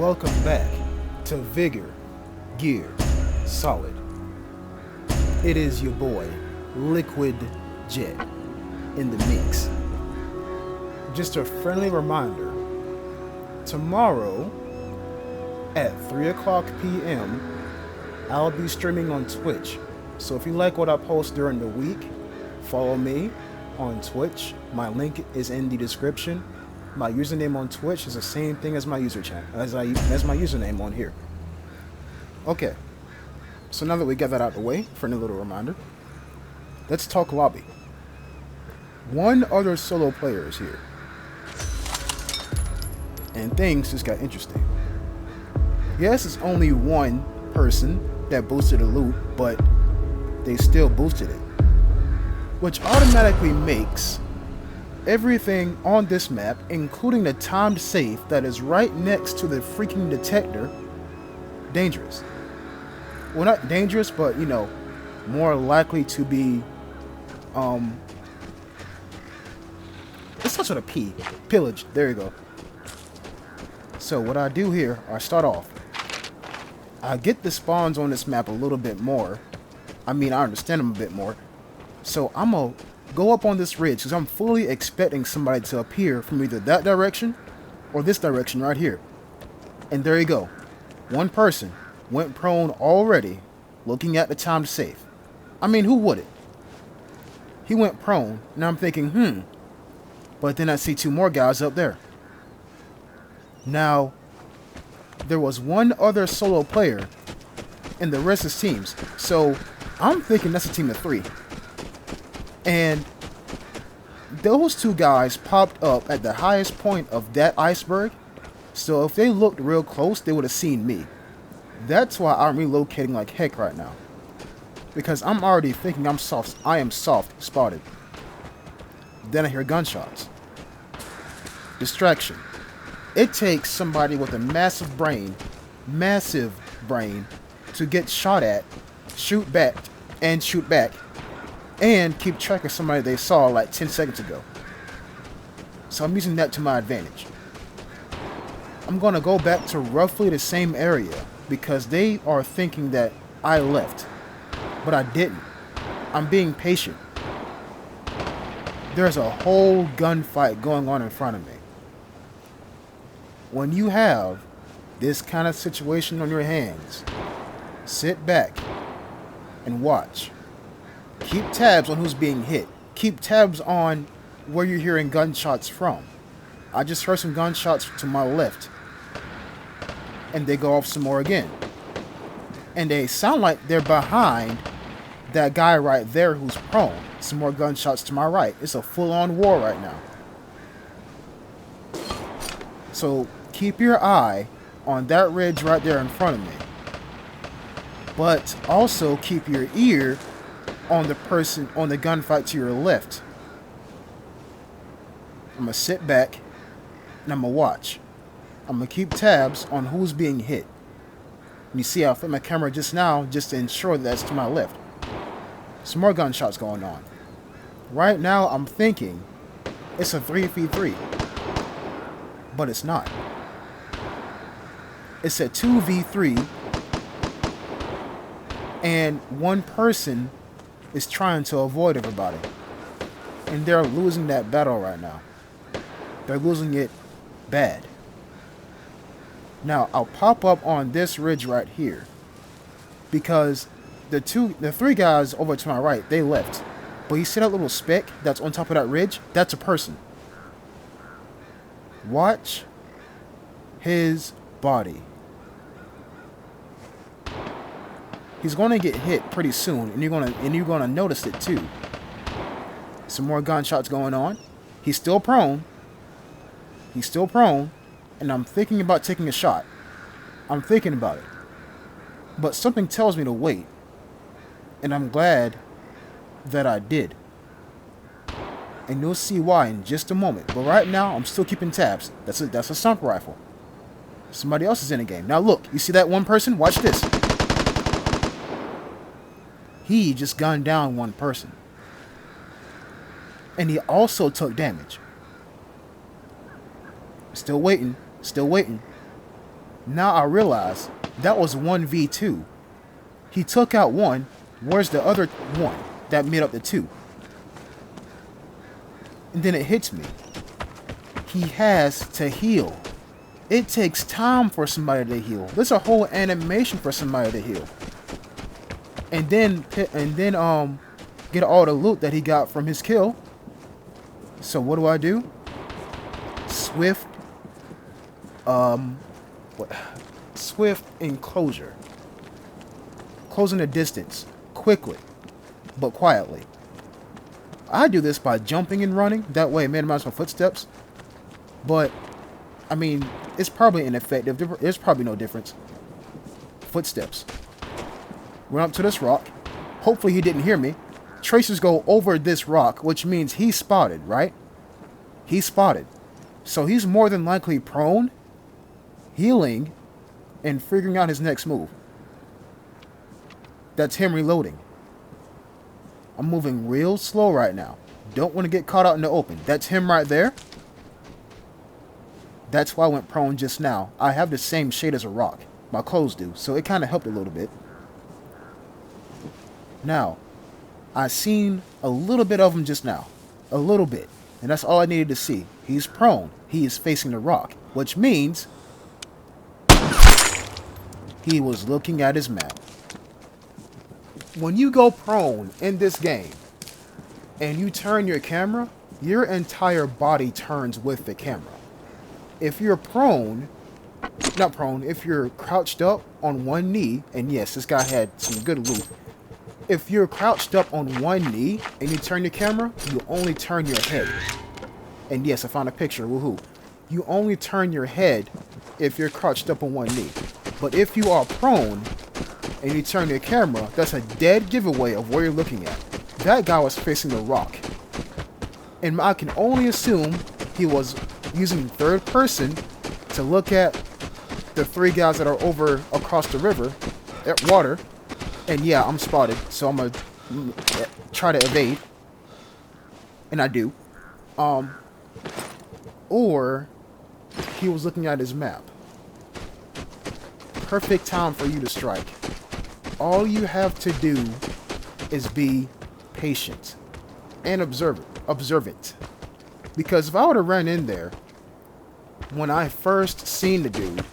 Welcome back to Vigor, Gear, Solid. It is your boy, Liquid Jet, in the mix. Just a friendly reminder, tomorrow at 3 o'clock p.m., I'll be streaming on Twitch. So if you like what I post during the week, follow me on Twitch. My link is in the description. My username on Twitch is the same thing as my as my username on here. Okay. So now that we got that out of the way, for a little reminder, let's talk lobby. One other solo player is here. And things just got interesting. Yes, it's only one person that boosted the loot, but they still boosted it. Which automatically makes everything on this map, including the timed safe that is right next to the freaking detector, dangerous. Well, not dangerous, but, you know, more likely to be, it starts with a P. Pillage. There you go. So what I do here, I start off. I get the spawns on this map a little bit more. I mean, I understand them a bit more. So I'm going to go up on this ridge because I'm fully expecting somebody to appear from either that direction or this direction right here. And there you go. One person went prone already looking at the timed safe. I mean, who wouldn't? He went prone, and I'm thinking, But then I see two more guys up there. Now, there was one other solo player, and the rest is teams. So I'm thinking that's a team of three. And those two guys popped up at the highest point of that iceberg. So if they looked real close, they would have seen me. That's why I'm relocating like heck right now. Because I'm already thinking I am soft spotted. Then I hear gunshots. Distraction. It takes somebody with a massive brain, to get shot at, shoot back, and keep track of somebody they saw like 10 seconds ago. So I'm using that to my advantage. I'm going to go back to roughly the same area because they are thinking that I left, but I didn't. I'm being patient. There's a whole gunfight going on in front of me. When you have this kind of situation on your hands, sit back and watch. Keep tabs on who's being hit. Keep tabs on where you're hearing gunshots from. I just heard some gunshots to my left. And they go off some more again. And they sound like they're behind that guy right there who's prone. Some more gunshots to my right. It's a full-on war right now. So keep your eye on that ridge right there in front of me. But also keep your ear on the person on the gunfight to your left. I'm going to sit back and I'm going to watch. I'm going to keep tabs on who's being hit. You see I flip my camera just now just to ensure that's to my left. Some more gunshots going on. Right now I'm thinking it's a 3v3. But it's not. It's a 2v3. And one person is trying to avoid everybody. And they're losing that battle right now. They're losing it bad. Now, I'll pop up on this ridge right here. Because the three guys over to my right, they left. But you see that little speck that's on top of that ridge? That's a person. Watch his body. He's going to get hit pretty soon, and you're going to notice it too. Some more gunshots going on. He's still prone. And I'm thinking about taking a shot. I'm thinking about it. But something tells me to wait. And I'm glad that I did. And you'll see why in just a moment. But right now, I'm still keeping tabs. That's a stump rifle. Somebody else is in the game. Now look, you see that one person? Watch this. He just gunned down one person. And he also took damage. Still waiting. Now I realize that was 1v2. He took out one. Where's the other one that made up the two? And then it hits me. He has to heal. It takes time for somebody to heal. There's a whole animation for somebody to heal. And then get all the loot that he got from his kill. So what do? Swift Swift enclosure. Closing the distance quickly but quietly. I do this by jumping and running. That way it minimizes my footsteps. But I mean, it's probably ineffective. There's probably no difference. Footsteps. Run up to this rock. Hopefully he didn't hear me. Tracers go over this rock, which means he's spotted, right? He's spotted. So he's more than likely prone, healing, and figuring out his next move. That's him reloading. I'm moving real slow right now. Don't want to get caught out in the open. That's him right there. That's why I went prone just now. I have the same shade as a rock. My clothes do, so it kind of helped a little bit. Now, I seen a little bit of him just now. A little bit. And that's all I needed to see. He's prone. He is facing the rock. Which means he was looking at his map. When you go prone in this game and you turn your camera, your entire body turns with the camera. If you're if you're crouched up on one knee, and yes, this guy had some good loot. If you're crouched up on one knee and you turn your camera, you only turn your head. And yes, I found a picture, woohoo. You only turn your head if you're crouched up on one knee. But if you are prone and you turn your camera, that's a dead giveaway of where you're looking at. That guy was facing the rock. And I can only assume he was using third person to look at the three guys that are over across the river at water. And yeah, I'm spotted, so I'm gonna try to evade. And I do. Or he was looking at his map. Perfect time for you to strike. All you have to do is be patient and observant. Because if I would have ran in there when I first seen the dude,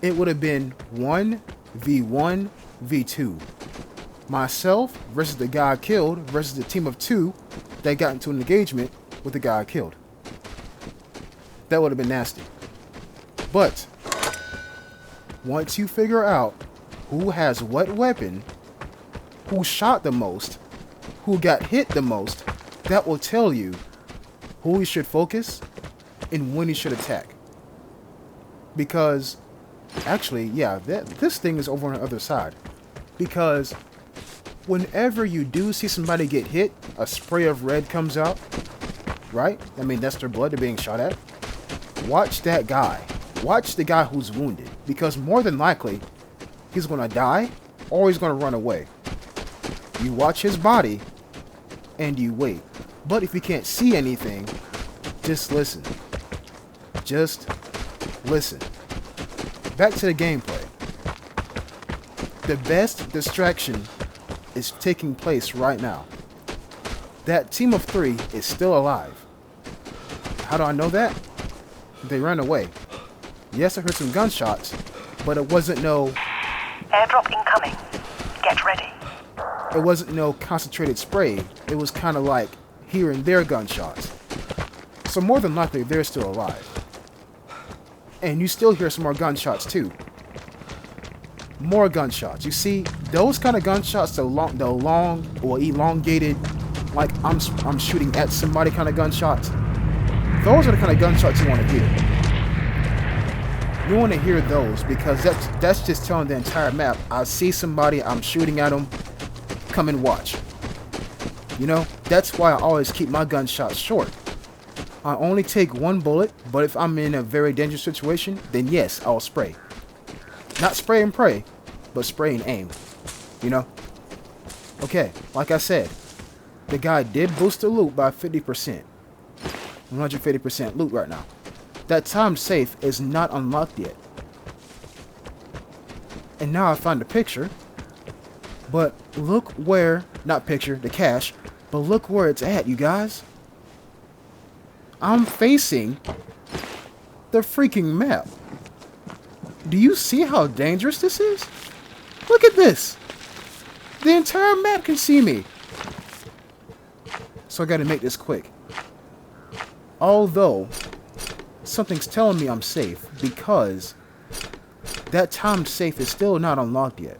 it would have been 1v1v2. Myself versus the guy I killed versus the team of two that got into an engagement with the guy I killed. That would have been nasty. But once you figure out who has what weapon, who shot the most, who got hit the most, that will tell you who you should focus and when you should attack. Because actually, yeah, this thing is over on the other side. Because whenever you do see somebody get hit, a spray of red comes out, right? I mean, that's their blood they're being shot at. Watch that guy. Watch the guy who's wounded. Because more than likely, he's going to die or he's going to run away. You watch his body and you wait. But if you can't see anything, just listen. Just listen. Back to the gameplay. The best distraction is taking place right now. That team of three is still alive. How do I know that? They ran away. Yes, I heard some gunshots, but it wasn't no... Airdrop incoming. Get ready. It wasn't no concentrated spray. It was kind of like here and there gunshots. So more than likely, they're still alive. And you still hear some more gunshots too. More gunshots. You see, those kind of gunshots, the long or elongated, like I'm shooting at somebody kind of gunshots. Those are the kind of gunshots you want to hear. You want to hear those because that's just telling the entire map, I see somebody, I'm shooting at them, come and watch. You know, that's why I always keep my gunshots short. I only take one bullet, but if I'm in a very dangerous situation, then yes, I'll spray. Not spray and pray, but spray and aim. You know? Okay, like I said, the guy did boost the loot by 50%. 150% loot right now. That time safe is not unlocked yet. And now I found the picture. But look where, not picture, the cache, but look where it's at, you guys. I'm facing the freaking map. Do you see how dangerous this is? Look at this. The entire map can see me. So I gotta make this quick. Although, something's telling me I'm safe because that timed safe is still not unlocked yet.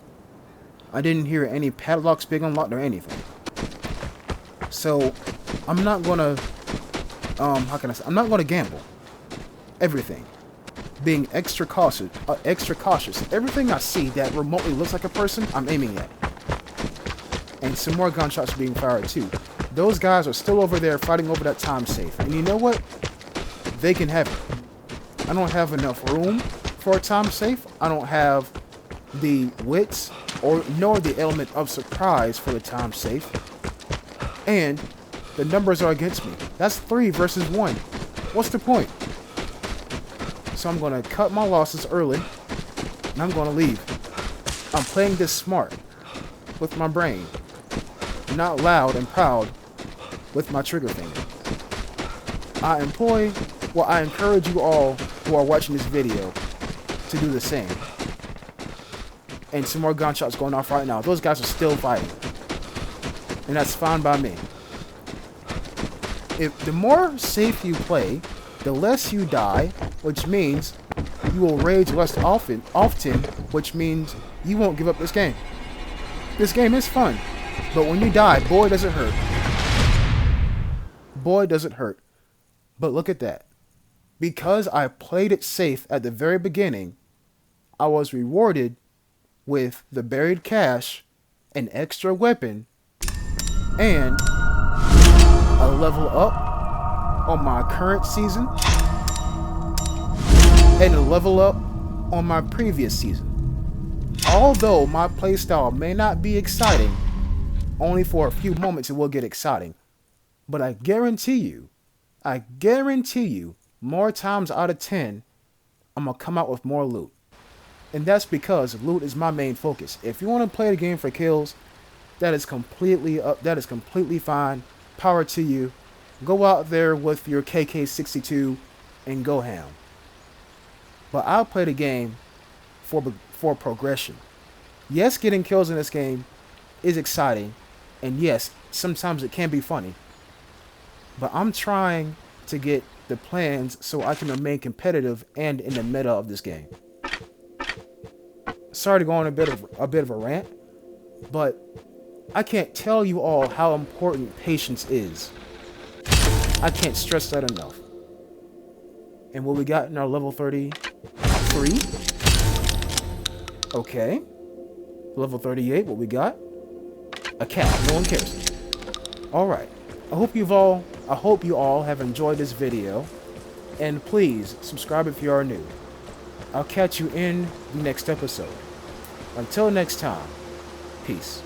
I didn't hear any padlocks being unlocked or anything. So, I'm not gonna, how can I say? I'm not gonna gamble. Everything. Being extra cautious. Everything I see that remotely looks like a person, I'm aiming at. And some more gunshots are being fired too. Those guys are still over there fighting over that time safe. And you know what? They can have it. I don't have enough room for a time safe. I don't have the wits nor the element of surprise for the time safe. And the numbers are against me. That's 3 versus 1. What's the point? So I'm going to cut my losses early, and I'm going to leave. I'm playing this smart, with my brain, not loud and proud with my trigger finger. I encourage you all who are watching this video to do the same. And some more gunshots going off right now. Those guys are still fighting. And that's fine by me. If the more safe you play, the less you die, which means you will rage less often, which means you won't give up this game. This game is fun, but when you die, boy does it hurt. Boy does it hurt. But look at that. Because I played it safe at the very beginning, I was rewarded with the buried cache, an extra weapon, and a level up on my current season, and a level up on my previous season. Although my playstyle may not be exciting, only for a few moments it will get exciting. But I guarantee you, more times out of 10, I'm going to come out with more loot. And that's because loot is my main focus. If you want to play the game for kills, that is completely fine. Power to you. Go out there with your KK62 and go ham. But I'll play the game for progression. Yes, getting kills in this game is exciting. And yes, sometimes it can be funny. But I'm trying to get the plans so I can remain competitive and in the meta of this game. Sorry to go on a bit of a rant, but I can't tell you all how important patience is. I can't stress that enough. And what we got in our level 33? Okay. Level 38, what we got? A cat. No one cares. Alright. I hope you all have enjoyed this video. And please, subscribe if you are new. I'll catch you in the next episode. Until next time, peace.